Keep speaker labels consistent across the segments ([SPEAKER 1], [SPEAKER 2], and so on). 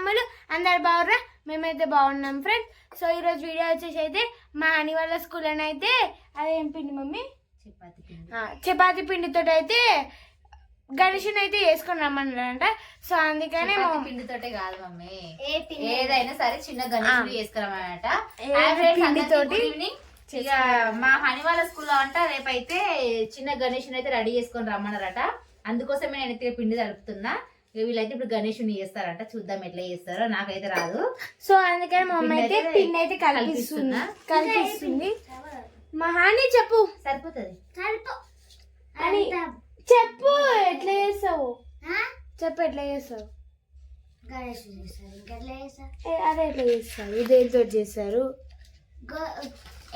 [SPEAKER 1] తమ్ముళ్ళు అందరు బాగుర్రా? మేమైతే బాగున్నాం ఫ్రెండ్స్. సో ఈరోజు వీడియో వచ్చేసి అయితే మా హనీ వాళ్ళ స్కూల్ అని అయితే అదేం పిండి మమ్మీ చపాతి పిండితో అయితే గణేషుని అయితే వేసుకొని రమ్మన్నారంట. సో అందుకనే
[SPEAKER 2] పిండితోటే కాదు మమ్మీ, ఏదైనా సరే చిన్న గణేషుని వేసుకురమ్మన్నట.
[SPEAKER 1] పిండితోటి
[SPEAKER 2] ఇక మా హనీ వాళ్ళ స్కూల్లో అంట రేపైతే చిన్న గణేషుని అయితే రెడీ చేసుకొని రమ్మన్నారట. అందుకోసమే నేను అయితే పిండి తడుపుతున్నా. వీళ్ళైతే ఇప్పుడు గణేషుని చేస్తారంట, చూద్దాం ఎట్లా చేస్తారో, నాకైతే రాదు.
[SPEAKER 1] సో అందుకని మా అమ్మ అయితే పిండి అయితే కలిపిస్తుంది. మా హాని చెప్పు,
[SPEAKER 2] సరిపోతుంది
[SPEAKER 1] అని చెప్పు, ఎట్లా చేస్తావు చెప్పు, ఎట్లా చేస్తావు? అదే ఎట్లా చేస్తారు, దేనితో చేస్తారు?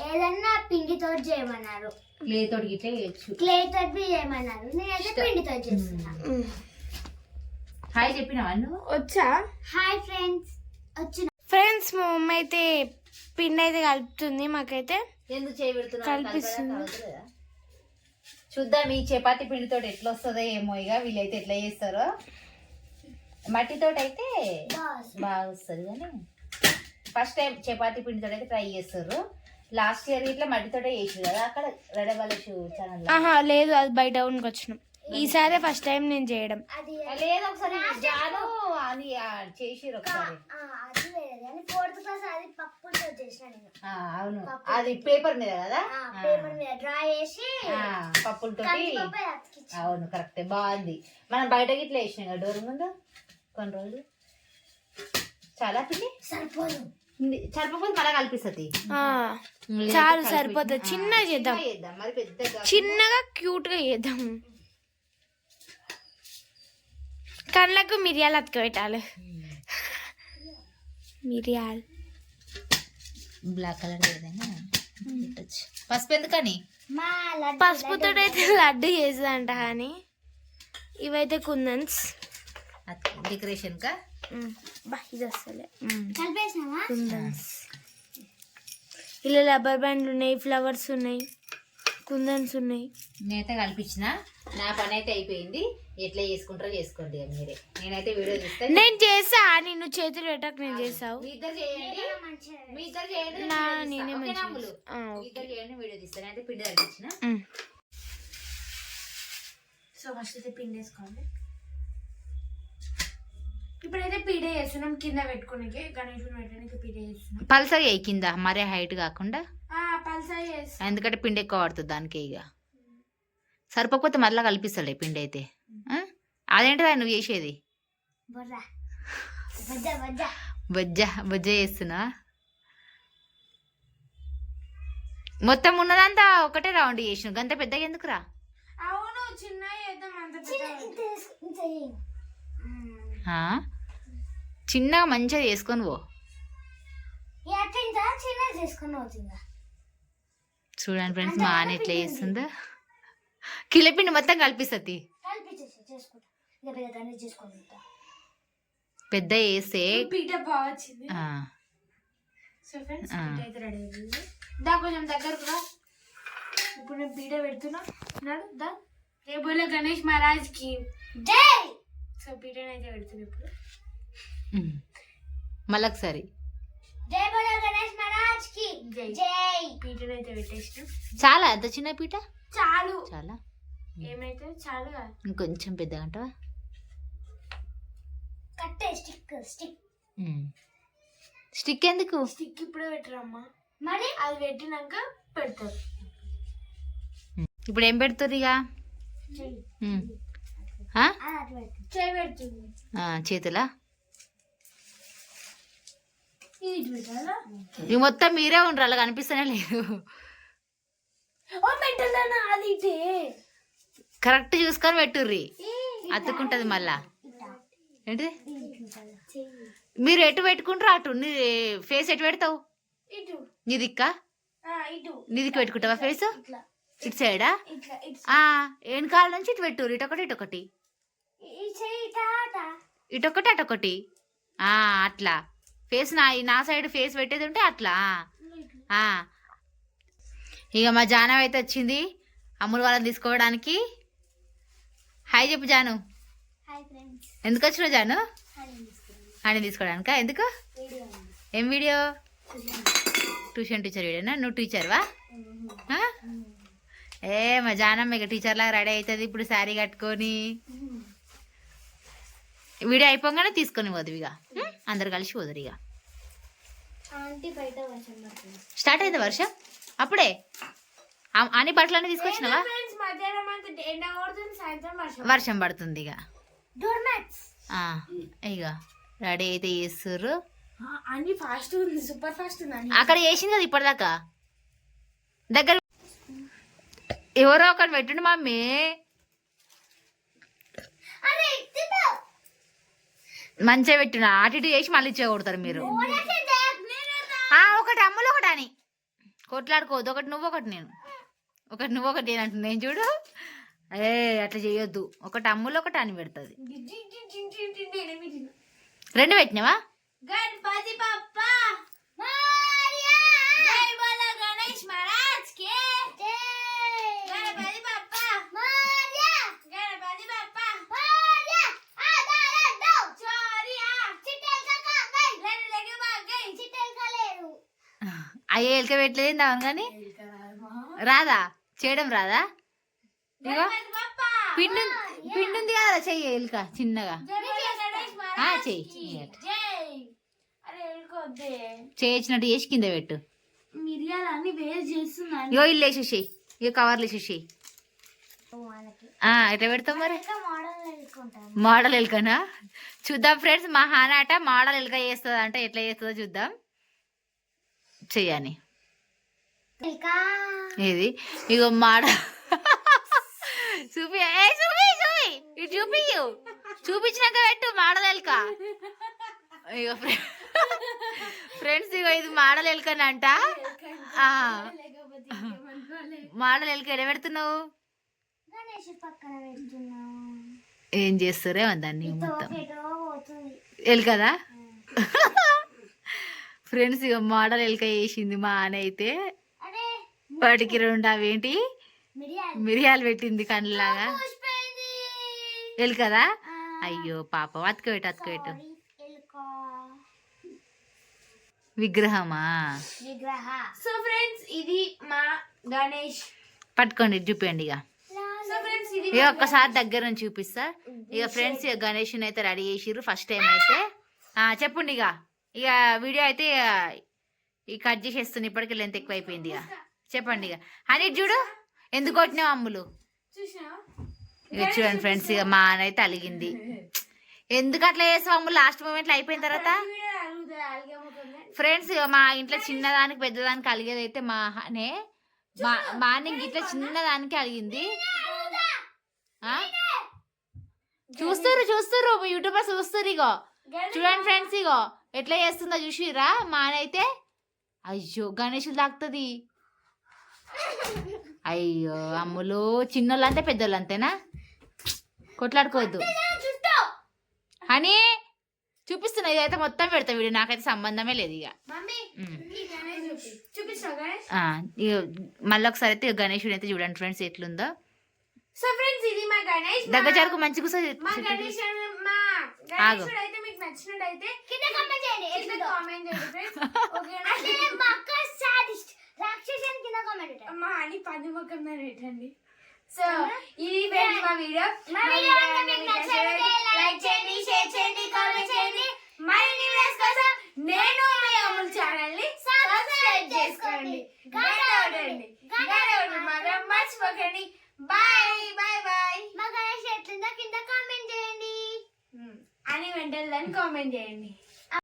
[SPEAKER 3] ఏదన్నా పిండితో చేయమన్నారు,
[SPEAKER 2] క్లే తోటి ఇట్లా చేయొచ్చు,
[SPEAKER 3] క్లే తోటి చేయమన్నారు. నేనైతే పిండితో చేస్తున్నా.
[SPEAKER 2] హాయ్ చెప్పినావా నువ్వు?
[SPEAKER 1] వచ్చా?
[SPEAKER 3] హాయ్ ఫ్రెండ్స్, వచ్చిన
[SPEAKER 1] ఫ్రెండ్స్ మా మమ్మ అయితే పిండి అయితే కలుపుతుంది. మాకైతే
[SPEAKER 2] ఎందుకు చేయబెడుతున్నా
[SPEAKER 1] కల్పిస్తుంది.
[SPEAKER 2] చూద్దాం ఈ చపాతి పిండితో ఎట్లా వస్తుందో ఏమో. ఇక వీళ్ళైతే ఎట్లా చేస్తారో. మట్టితో అయితే బాగా వస్తుంది, కానీ ఫస్ట్ టైం చపాతి పిండితో అయితే ట్రై చేస్తారు. లాస్ట్ ఇయర్ ఇట్లా మట్టితోటే చేసారు కదా అక్కడ రెడబాల ఛానల్.
[SPEAKER 1] లేదు, అది బయట ఉనికి వచ్చినాం. ఈసారి ఫస్ట్ టైం నేను చేయడం.
[SPEAKER 2] లేదు ఒకసారి జాను అది చేసిరు ఒకసారి.
[SPEAKER 3] ఫోర్త్ క్లాస్ అది పప్పుతో చేసిన.
[SPEAKER 2] అవును, అది పేపర్ మీద కదా,
[SPEAKER 3] పేపర్ మీద డ్రా చేసి
[SPEAKER 2] పప్పులతోటి. అవును కరెక్టే, బాగుంది. మనం బయటకి ఇట్లా వేసినాం కదా డోర్ ముందు కొన్ని రోజులు. చాలా పిండి
[SPEAKER 3] సరిపోదు,
[SPEAKER 2] సరిపోతే మళ్ళీ కల్పిస్తుంది.
[SPEAKER 1] చాలు సరిపోతుంది. చిన్నగా చేద్దాం,
[SPEAKER 2] మరి పెద్దగా
[SPEAKER 1] చిన్నగా క్యూట్ గా చేద్దాం. కళ్ళకు మిరియాలు అతక పెట్టాలి. మిరియాలు
[SPEAKER 2] బ్లాక్ కలర్ ఏదైనా పెట్టచ్చు. పసుపు ఎందుకని?
[SPEAKER 1] పసుపుతో అయితే లడ్డు చేసేదంట. కానీ ఇవైతే కుందన్స్
[SPEAKER 2] డెకరేషన్ కా.
[SPEAKER 1] ఇది వస్తలే
[SPEAKER 3] కలిపేసినావా?
[SPEAKER 1] కుందన్స్. ఇలా రబ్బర్ బ్యాండ్ ఉన్నాయి, ఫ్లవర్స్ ఉన్నాయి, కుందన్స్ ఉన్నాయి.
[SPEAKER 2] నేనైతే కల్పించిన. నా పని అయితే అయిపోయింది. ఎట్లా చేసుకుంటారో చేసుకోండి మీరే. నేనైతే వీడియో చూస్తే
[SPEAKER 1] నేను చేసా, నిన్ను చేతులు పెట్టక నేను చేసావు.
[SPEAKER 2] మీ ఇద్దరు చేయండి, మీ ఇద్దరు చేయండి, ఇద్దరు చేయండి, వీడియో తీస్తాను. అయితే పిండి కల్పించిన.
[SPEAKER 1] సో ఫస్ట్ అయితే పిండి వేసుకోండి. ఇప్పుడైతే పీడే చేస్తున్నాం, కింద పెట్టుకోనికి గణేషుని పెట్టడానికి పీడే చేస్తున్నాం.
[SPEAKER 2] పల్సగా కింద మరే హైట్ కాకుండా
[SPEAKER 1] పల్సగా చేస్తాం,
[SPEAKER 2] ఎందుకంటే పిండి ఎక్కువ పడుతుంది దానికి. ఇక సరిపోకపోతే మళ్ళీ కల్పిస్తాడే పిండి అయితే. అదేంటిదా నువ్వు చేసేది? బొజ్జ బొజ్జ చేస్తున్నా. మొత్తం ఉన్నదంతా ఒకటే రౌండ్ చేసిన, గంత పెద్దగా ఎందుకురా?
[SPEAKER 1] అవును, చిన్న
[SPEAKER 2] చిన్నగా మంచిగా చేసుకొని పో. చూడండి ఫ్రెండ్స్, మా ఆన ఎట్లా చేస్తుందో. కిలపిండి మొత్తం కలిపిస్తుంది. పెద్ద వేస్తే
[SPEAKER 1] పీట బాగా వచ్చింది. సో ఫ్రెండ్స్ పీట అయితే రెడీ అయింది. దా కొంచెం దగ్గరకు రా. ఇప్పుడు నేను పీట పెడుతున్నా. దా ఏ బోలో గణేష్ మహారాజ్ కి జై. సో పీటను అయితే పెడుతున్నా ఇప్పుడు.
[SPEAKER 2] మళ్ళొకసారి
[SPEAKER 3] జై బోలో గణేష్ మహారాజ్ కి జై.
[SPEAKER 1] పీటను అయితే పెట్టేసిన.
[SPEAKER 2] చాలా అంత చిన్న పీట
[SPEAKER 1] చాలు.
[SPEAKER 2] చాలా
[SPEAKER 1] ఏమైతే చాలు.
[SPEAKER 2] ఇంకొంచెం పెద్దగా అంటావా?
[SPEAKER 3] కట్టే స్టిక్ స్టిక్
[SPEAKER 2] స్టిక్ ఎందుకు?
[SPEAKER 1] స్టిక్ ఇప్పుడే పెట్టరమ్మా,
[SPEAKER 3] మరి
[SPEAKER 1] అది పెట్టినాక పెడతారు.
[SPEAKER 2] ఇప్పుడు ఏం పెడుతుంది ఇక?
[SPEAKER 1] చేయి పెడుతుంది
[SPEAKER 2] చేతులా.
[SPEAKER 1] ఇది పెట్టాలా?
[SPEAKER 2] ఇవి మొత్తం మీరే ఉండరు, అలా కనిపిస్తూనే లేదు.
[SPEAKER 1] పెట్టాలన్నా అది
[SPEAKER 2] కరెక్ట్ చూసుకొని పెట్టుర్రి, అతుక్కుంటది మళ్ళా. ఏంటి మీరు ఎటు పెట్టుకుంటారు అటు. నీ ఫేస్ ఎటు పెడతావు? నీ దిక్కా? నీదికి పెట్టుకుంటావా ఫేస్? ఇటు సైడా? వెనకాల నుంచి ఇటు పెట్టుర్రు, ఇటొకటి ఇటొకటి, ఇటొకటి అటొకటి. అట్లా ఫేస్ నా సైడ్ ఫేస్ పెట్టేది ఉంటే అట్లా. ఇక మా జానవ్ అయితే వచ్చింది అమ్ములు వాళ్ళని తీసుకోవడానికి. హాయ్ చెప్పు జాను. ఎందుకు వచ్చినావు జాను? అని తీసుకోవడానికా? ఎందుకు? ఏం వీడియో? Tuition teacher వీడియోనా? నువ్వు టీచర్వా? మా జానమ్మ ఇక టీచర్ లాగా రెడీ అవుతుంది ఇప్పుడు శారీ కట్టుకొని. వీడియో అయిపోగానే తీసుకొని పోదు ఇక, అందరు కలిసి పోదురు ఇక. స్టార్ట్ అయింది వర్షం అప్పుడే? అన్ని బట్టలన్నీ తీసుకొచ్చినావా? వర్షం పడుతుంది ఇక. ఇక రెడీ అయితే చేస్తుర్రు.
[SPEAKER 1] అన్ని ఫాస్ట్ ఉంది, సూపర్ ఫాస్ట్ ఉంది.
[SPEAKER 2] అక్కడ చేసింది కదా ఇప్పటిదాకా. దగ్గర ఎవరో ఒకటి పెట్టండి మమ్మీ. మంచిగా పెట్టిన అటు ఇటు చేసి మళ్ళీ ఇచ్చేకొడతారు మీరు. ఒకటి అమ్ములు ఒకటి అని కొట్లాడుకోవద్దు. ఒకటి నువ్వు ఒకటి నేను, ఒకటి నువ్వు ఒకటి నేను అంటున్నా. నేను చూడు, అట్లా చేయొద్దు. ఒకటి అమ్ములు ఒకటి అని పెడుతుంది. 2 పెట్టినావా?
[SPEAKER 1] గణపతి బప్ప జై బోలో గణేష్ మహారాజ్ కి గణపతి బప్ప గణపతి బప్ప
[SPEAKER 2] అయ్యే ఎలక పెట్టలేదు అవును. కానీ రాదా చేయడం? రాదా? ఇగో పిండి ఉంది కదా, చెయ్యి ఎలుక చిన్నగా చెయ్యి. చేయించినట్టు చేసి కింద పెట్టు.
[SPEAKER 1] మిరియాలన్నీ వేస్ట్ చేస్తున్నాను.
[SPEAKER 2] ఇగో ఇల్లు వేసేసేయి, ఇక కవర్లు వేసేసేయి. ఎట్లా పెడతాం మరి? మోడల్ ఎలుకనా? చూద్దాం ఫ్రెండ్స్. మా హానాట మోడల్ ఎలుక చేస్తుంది అంటే ఎట్లా చేస్తుందో చూద్దాం. చెయ్యని ఇది ఇగో మోడల్ చూపి ఇటు చూపించినాక పెట్టు మోడల్ ఎలుక. ఇగో ఫ్రెండ్స్, ఇగో ఇది మోడల్ ఎలుకనంట. మోడల్ ఎలుక ఎడ పెడుతున్నావు? ఏం చేస్తారే దాన్ని మొత్తం ఎలుకదా? ఫ్రెండ్స్, ఇక మోడల్ ఎలుక వేసింది మా ఆన అయితే. వాటికి 2 అవేంటి మిరియాలు పెట్టింది కళ్ళలాగా. ఎలుకదా? అయ్యో పాపం. అతుకోబెట్టు. విగ్రహమా?
[SPEAKER 1] సో ఫ్రెండ్స్, ఇది మా గణేష్.
[SPEAKER 2] పట్టుకోండి, చూపించండి ఇక. ఇక ఒక్కసారి దగ్గర నుంచి చూపిస్తా. ఇక ఫ్రెండ్స్, ఇక గణేష్ అయితే రెడీ చేసిర్రు ఫస్ట్ టైం అయితే. చెప్పండి ఇక వీడియో అయితే ఇక కట్ చేసేస్తుంది. ఇప్పటికే లెంత్ ఎక్కువ అయిపోయింది. ఇక చెప్పండి ఇక. అని చూడు ఎందుకు కొట్టినావు అమ్ములు. ఇక చూడండి ఫ్రెండ్స్, ఇక మా అన్న అయితే అలిగింది. ఎందుకు అట్లా చేస్తావు అమ్ములు? లాస్ట్ మూమెంట్లో అయిపోయిన తర్వాత ఫ్రెండ్స్, మా ఇంట్లో చిన్నదానికి పెద్దదానికి అలిగేది అయితే మా అనే. మార్నింగ్ ఇట్లా చిన్నదానికి అలిగింది. చూస్తారు యూట్యూబర్ చూస్తారు. ఇగో చూడండి ఫ్రెండ్స్, ఇగో ఎట్లా చేస్తుందో చూసిరా మా అయితే. అయ్యో గణేషులు తాకుతుంది. అయ్యో అమ్ములు, చిన్నోళ్ళు అంతే పెద్దోళ్ళు అంతేనా? కొట్లాడుకోవద్దు అని చూపిస్తున్నా. ఇదైతే మొత్తం పెడతా వీడియో, నాకైతే సంబంధమే లేదు ఇక. మళ్ళీ ఒకసారి అయితే గణేషుడు అయితే చూడండి ఫ్రెండ్స్ ఎట్లుందో.
[SPEAKER 1] సో ఫ్రెండ్స్, ఇది మా గణేష్.
[SPEAKER 2] దగ్గర జరుగు మంచిగా
[SPEAKER 1] మా గణేష్ అయితే మీకు నచ్చినట్టయితే కింద కామెంట్ చేయండి ఫ్రెండ్స్. ఓకేనా? మా అక్క సాడిస్ట్ రాక్షసన్ కింద కామెంట్ పెట్టండి. అమ్మ అని 10 ముఖం మీద పెట్టండి. సో ఇది ఫ్రెండ్స్ మా వీడియో. మీకు నచ్చినట్లయితే లైక్ చేయండి, షేర్ చేయండి, కామెంట్ చేయండి. మరిన్ని వీడియోస్ కోసం నేను మీ అమ్ముల్ ఛానల్ ని సబ్స్క్రైబ్ చేసుకోండి. గంట మాత్రం మర్చిపోకండి. బాయ్. మా గణేష్ ఎట్లుందో కింద కామెంట్ చేయండి. అని వెంటనే కామెంట్ చేయండి.